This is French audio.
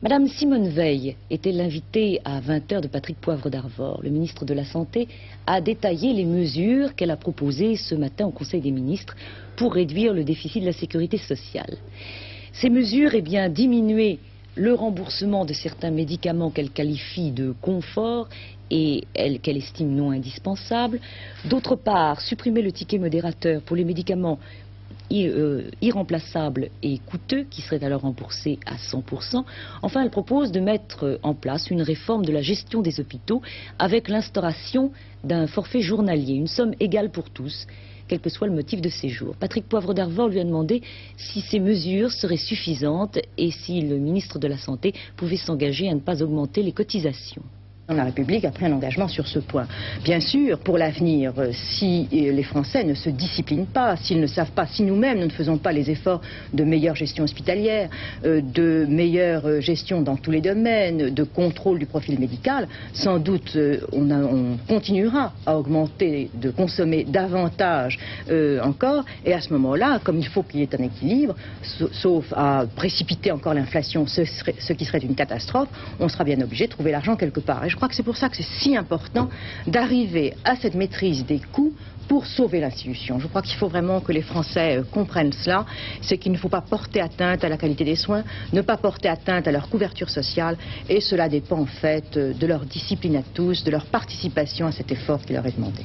Madame Simone Veil était l'invitée à 20 h de Patrick Poivre d'Arvor. Le ministre de la Santé a détaillé les mesures qu'elle a proposées ce matin au Conseil des ministres pour réduire le déficit de la sécurité sociale. Ces mesures, diminuer le remboursement de certains médicaments qu'elle qualifie de confort et qu'elle estime non indispensables. D'autre part, supprimer le ticket modérateur pour les médicaments irremplaçables et coûteux qui seraient alors remboursés à 100%. Enfin, elle propose de mettre en place une réforme de la gestion des hôpitaux avec l'instauration d'un forfait journalier, une somme égale pour tous, quel que soit le motif de séjour. Patrick Poivre d'Arvor lui a demandé si ces mesures seraient suffisantes et si le ministre de la Santé pouvait s'engager à ne pas augmenter les cotisations. La République a pris un engagement sur ce point. Bien sûr, pour l'avenir, si les Français ne se disciplinent pas, s'ils ne savent pas, si nous-mêmes nous ne faisons pas les efforts de meilleure gestion hospitalière, de meilleure gestion dans tous les domaines, de contrôle du profil médical, sans doute on continuera à augmenter, de consommer davantage encore. Et à ce moment-là, comme il faut qu'il y ait un équilibre, sauf à précipiter encore l'inflation, ce qui serait une catastrophe, on sera bien obligé de trouver l'argent quelque part. Et je crois que c'est pour ça que c'est si important d'arriver à cette maîtrise des coûts pour sauver l'institution. Je crois qu'il faut vraiment que les Français comprennent cela, c'est qu'il ne faut pas porter atteinte à la qualité des soins, ne pas porter atteinte à leur couverture sociale, et cela dépend en fait de leur discipline à tous, de leur participation à cet effort qui leur est demandé.